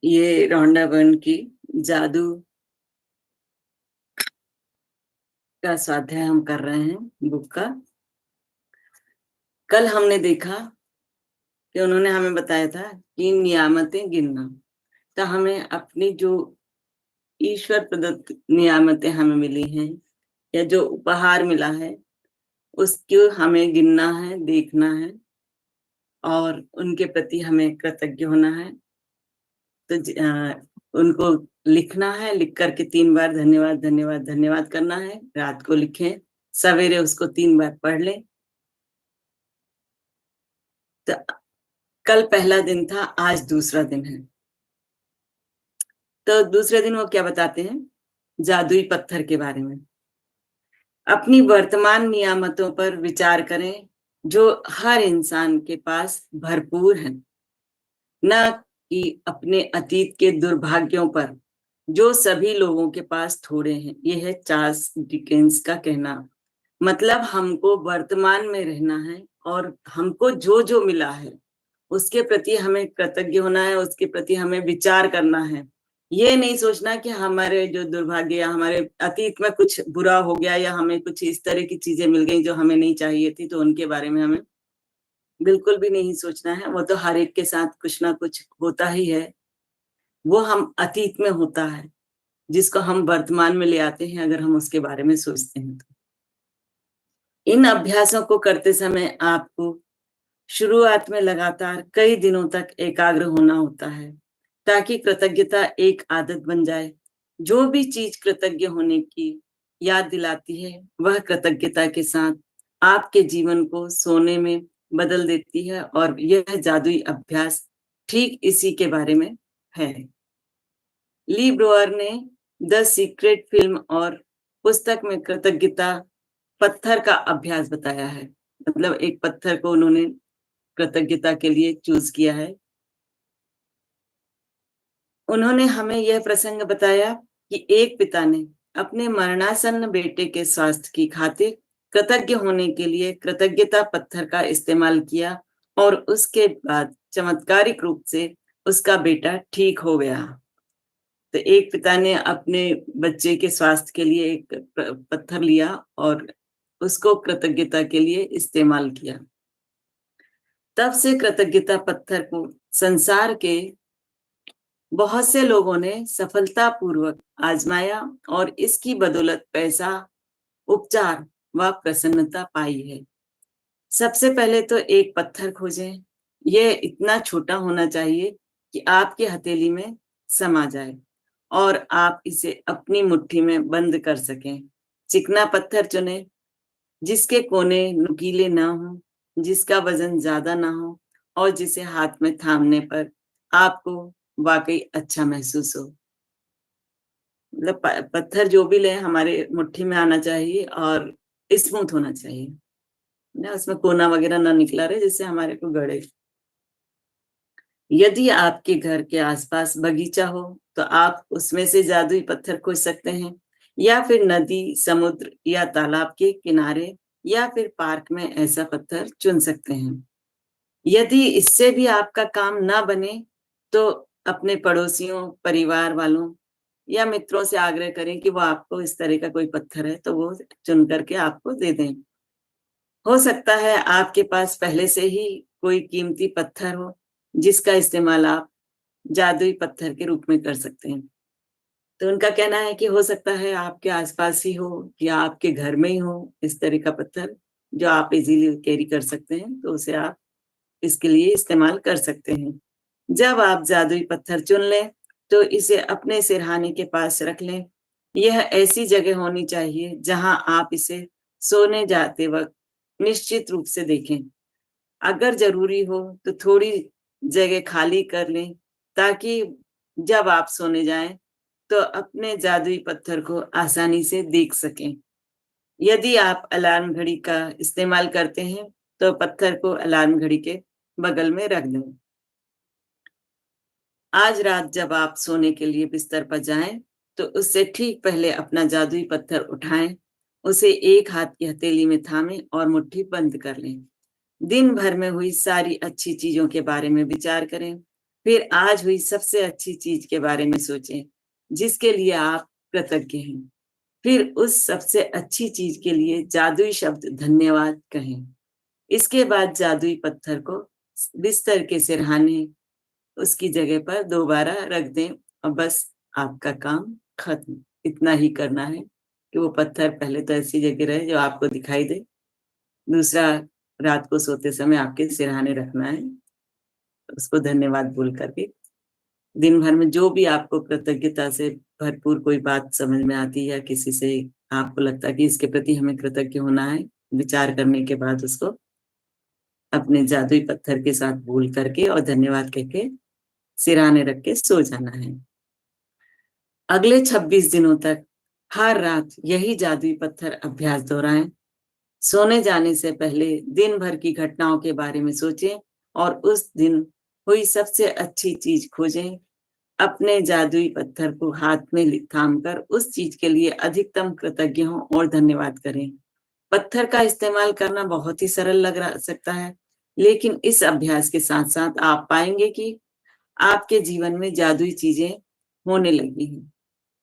ये Rhonda burn की जादू का स्वाध्याय हम कर रहे हैं बुक का। कल हमने देखा कि उन्होंने हमें बताया था कि नियामतें गिनना। तो हमें अपनी जो ईश्वर प्रदत्त नियामतें हमें मिली हैं या जो उपहार मिला है उसको हमें गिनना है, देखना है और उनके प्रति हमें कृतज्ञ होना है। तो उनको लिखना है, लिख करके 3 बार धन्यवाद धन्यवाद धन्यवाद करना है। रात को लिखें, सवेरे उसको 3 बार पढ़ लें। तो कल पहला दिन था, आज दूसरा दिन है। तो दूसरे दिन वो क्या बताते हैं? जादुई पत्थर के बारे में। अपनी वर्तमान नियामतों पर विचार करें जो हर इंसान के पास भरपूर है, न कि अपने अतीत के दुर्भाग्यों पर जो सभी लोगों के पास थोड़े हैं। ये है चार्ल्स डिकेंस का कहना। मतलब हमको वर्तमान में रहना है और हमको जो जो मिला है उसके प्रति हमें कृतज्ञ होना है, उसके प्रति हमें विचार करना है। ये नहीं सोचना कि हमारे जो दुर्भाग्य या हमारे अतीत में कुछ बुरा हो गया या हमें कुछ इस तरह की चीजें मिल गई जो हमें नहीं चाहिए थी, तो उनके बारे में हमें बिल्कुल भी नहीं सोचना है। वो तो हर एक के साथ कुछ ना कुछ होता ही है। वो हम अतीत में होता है जिसको हम वर्तमान में ले आते हैं अगर हम उसके बारे में सोचते हैं तो। इन अभ्यासों को करते समय आपको शुरुआत में लगातार कई दिनों तक एकाग्र होना होता है ताकि कृतज्ञता एक आदत बन जाए। जो भी चीज कृतज्ञ होने की याद दिलाती है वह कृतज्ञता के साथ आपके जीवन को सोने में बदल देती है, और यह जादुई अभ्यास ठीक इसी के बारे में है। ली ब्रोअर ने द सीक्रेट फिल्म और पुस्तक में कृतज्ञता पत्थर का अभ्यास बताया है। मतलब एक पत्थर को उन्होंने कृतज्ञता के लिए चूज किया है। उन्होंने हमें यह प्रसंग बताया कि एक पिता ने अपने मरणासन्न बेटे के स्वास्थ्य की खातिर कृतज्ञ होने के लिए कृतज्ञता पत्थर का इस्तेमाल किया और उसके बाद चमत्कारिक रूप से उसका बेटा ठीक हो गया। तो एक पिता ने अपने बच्चे के स्वास्थ्य के लिए एक पत्थर लिया और उसको कृतज्ञता के लिए इस्तेमाल किया। तब से कृतज्ञता पत्थर को संसार के बहुत से लोगों ने सफलतापूर्वक आजमाया और इसकी बदौलत पैसा, उपचार व प्रसन्नता पाई है। सबसे पहले तो एक पत्थर खोजें। यह इतना छोटा होना चाहिए कि आपकी हथेली में समा जाए और आप इसे अपनी मुट्ठी में बंद कर सकें। चिकना पत्थर चुनें जिसके कोने नुकीले ना हो, जिसका वजन ज्यादा ना हो और जिसे हाथ में थामने पर आपको वाकई अच्छा महसूस हो। मतलब पत्थर जो भी ले हमारे मुट्ठी में आना चाहिए और स्मूथ होना चाहिए ना, उसमें कोना वगैरह ना निकला रहे जिससे हमारे को गड़े। यदि आपके घर के आसपास बगीचा हो तो आप उसमें से जादुई पत्थर खोज सकते हैं, या फिर नदी, समुद्र या तालाब के किनारे या फिर पार्क में ऐसा पत्थर चुन सकते हैं। यदि इससे भी आपका काम ना बने तो अपने पड़ोसियों, परिवार वालों या मित्रों से आग्रह करें कि वो आपको इस तरह का कोई पत्थर है तो वो चुन करके आपको दे दें। हो सकता है आपके पास पहले से ही कोई कीमती पत्थर हो जिसका इस्तेमाल आप जादुई पत्थर के रूप में कर सकते हैं। तो उनका कहना है कि हो सकता है आपके आसपास ही हो या आपके घर में ही हो इस तरह का पत्थर जो आप इजीली कैरी कर सकते हैं, तो उसे आप इसके लिए इस्तेमाल कर सकते हैं। जब आप जादुई पत्थर चुन लें तो इसे अपने सिरहाने के पास रख लें। यह ऐसी जगह होनी चाहिए जहां आप इसे सोने जाते वक्त निश्चित रूप से देखें। अगर जरूरी हो तो थोड़ी जगह खाली कर लें ताकि जब आप सोने जाएं तो अपने जादुई पत्थर को आसानी से देख सकें। यदि आप अलार्म घड़ी का इस्तेमाल करते हैं तो पत्थर को अलार्म घड़ी के बगल में रख दें। आज रात जब आप सोने के लिए बिस्तर पर जाएं तो उससे ठीक पहले अपना जादुई पत्थर उठाएं, उसे एक हाथ की हथेली में थामें और मुट्ठी बंद कर लें। दिन भर में हुई सारी अच्छी चीजों के बारे में विचार करें फिर आज हुई सबसे अच्छी चीज के बारे में सोचें, जिसके लिए आप कृतज्ञ हैं। फिर उस सबसे अच्छी चीज के लिए जादुई शब्द धन्यवाद कहें। इसके बाद जादुई पत्थर को बिस्तर के सिरहाने उसकी जगह पर दोबारा रख दें और बस आपका काम खत्म। इतना ही करना है कि वो पत्थर पहले तो ऐसी जगह रहे जो आपको दिखाई दे। दूसरा, रात को सोते समय आपके सिरहाने रखना है, उसको धन्यवाद बोल करके। दिन भर में जो भी आपको कृतज्ञता से भरपूर कोई बात समझ में आती है या किसी से आपको लगता है कि इसके प्रति हमें कृतज्ञ होना है, विचार करने के बाद उसको अपने जादुई पत्थर के साथ बोल करके और धन्यवाद कह के सिरहाने रख के सो जाना है। अगले 26 दिनों तक हर रात यही जादुई पत्थर अभ्यास दोहराएं। सोने जाने से पहले दिन भर की घटनाओं के बारे में सोचें और उस दिन हुई सबसे अच्छी चीज खोजें। अपने जादुई पत्थर को हाथ में थाम कर उस चीज के लिए अधिकतम कृतज्ञ हों और धन्यवाद करें। पत्थर का इस्तेमाल करना बहुत ही सरल लग रहा सकता है, लेकिन इस अभ्यास के साथ साथ आप पाएंगे कि आपके जीवन में जादुई चीजें होने लगी हैं।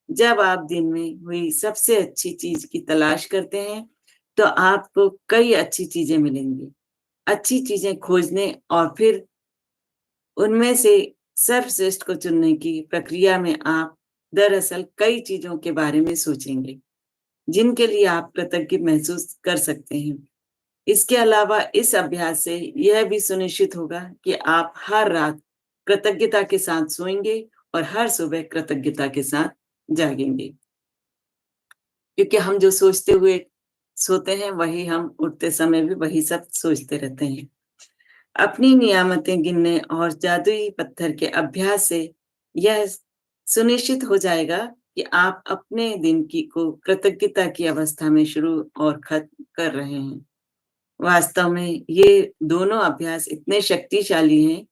जब आप दिन में हुई सबसे अच्छी चीज की तलाश करते हैं, तो आपको कई अच्छी चीजें मिलेंगी। अच्छी चीजें खोजने और फिर उनमें से सर्वश्रेष्ठ को चुनने की प्रक्रिया में आप दरअसल कई चीजों के बारे में सोचेंगे, जिनके लिए आप कृतज्ञ महसूस कर सकते हैं। इसके अलावा इस अभ्यास से यह भी सुनिश्चित होगा कि आप हर रात कृतज्ञता के साथ सोएंगे और हर सुबह कृतज्ञता के साथ जागेंगे। क्योंकि हम जो सोचते हुए सोते हैं, वही हम उठते समय भी वही सब सोचते रहते हैं। अपनी नियामतें गिनने और जादुई पत्थर के अभ्यास से यह सुनिश्चित हो जाएगा कि आप अपने दिन की को कृतज्ञता की अवस्था में शुरू और खत्म कर रहे हैं। वास्तव में ये दोनों अभ्यास इतने शक्तिशाली हैं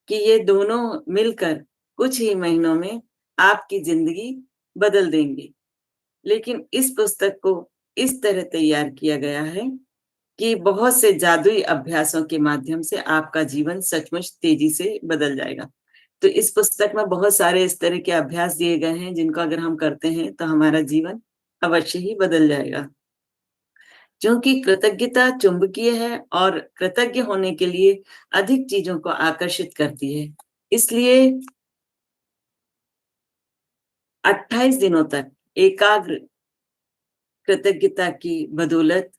कि ये दोनों मिलकर कुछ ही महीनों में आपकी जिंदगी बदल देंगे। लेकिन इस पुस्तक को इस तरह तैयार किया गया है कि बहुत से जादुई अभ्यासों के माध्यम से आपका जीवन सचमुच तेजी से बदल जाएगा। तो इस पुस्तक में बहुत सारे इस तरह के अभ्यास दिए गए हैं, जिनको अगर हम करते हैं तो हमारा जीवन अवश्य ही बदल जाएगा। क्योंकि कृतज्ञता चुंबकीय है और कृतज्ञ होने के लिए अधिक चीजों को आकर्षित करती है। इसलिए 28 दिनों तक एकाग्र कृतज्ञता की बदौलत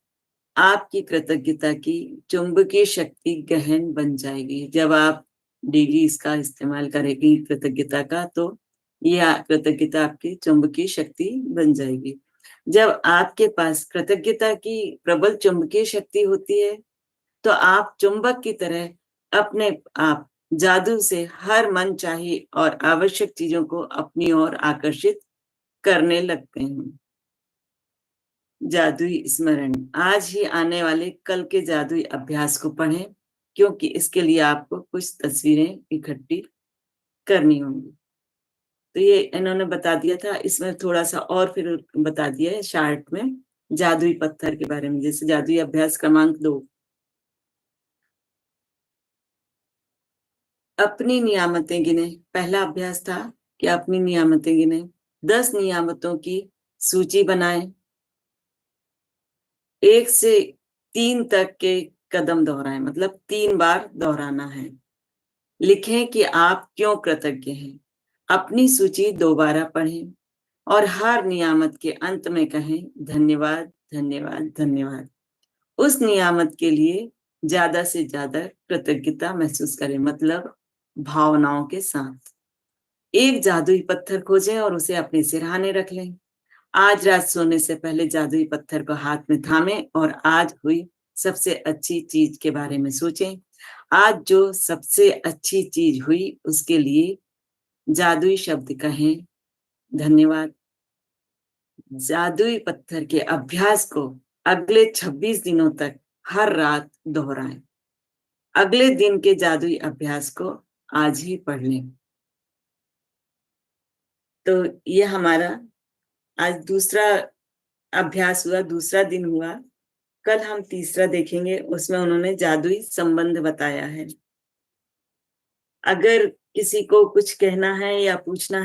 आपकी कृतज्ञता की चुंबकीय शक्ति गहन बन जाएगी। जब आप डेली इसका इस्तेमाल करेंगी कृतज्ञता का, तो यह कृतज्ञता आपकी चुंबकीय शक्ति बन जाएगी। जब आपके पास कृतज्ञता की प्रबल चुंबकीय शक्ति होती है, तो आप चुंबक की तरह अपने आप जादू से हर मनचाही और आवश्यक चीजों को अपनी ओर आकर्षित करने लगते हैं। जादुई स्मरण, आज ही आने वाले कल के जादुई अभ्यास को पढ़ें, क्योंकि इसके लिए आपको कुछ तस्वीरें इकट्ठी करनी होंगी। तो ये इन्होंने बता दिया था, इसमें थोड़ा-सा और फिर बता दिया है शार्ट में जादुई पत्थर के बारे में। जैसे जादुई अभ्यास क्रमांक 2, अपनी नियामतें गिनें। पहला अभ्यास था कि अपनी नियामतें गिनें। 10 नियामतों की सूची बनाएँ। 1 से 3 तक के कदम दोहराएँ, मतलब 3 बार दोहराना है। लिखें कि आप क्यों कृतज्ञ हैं। अपनी सूची दोबारा पढ़ें और हर नियामत के अंत में कहें धन्यवाद, धन्यवाद, धन्यवाद। उस नियामत के लिए ज़्यादा से ज़्यादा कृतज्ञता महसूस करें, मतलब भावनाओं के साथ। एक जादुई पत्थर खोजें और उसे अपने सिरहाने रख लें। आज रात सोने से पहले जादुई पत्थर को हाथ में थामें और आज हुई सबसे अच्छी चीज के बारे में सोचें। आज जो सबसे अच्छी चीज हुई उसके लिए जादुई शब्द कहें धन्यवाद। जादुई पत्थर के अभ्यास को अगले 26 दिनों तक हर रात दोहराएं। अगले दिन के जादुई अभ्यास को आज ही पढ़ लें। तो ये हमारा आज दूसरा अभ्यास हुआ, दूसरा दिन हुआ। कल हम तीसरा देखेंगे, उसमें उन्होंने जादुई संबंध बताया है। अगर किसी को कुछ कहना है या पूछना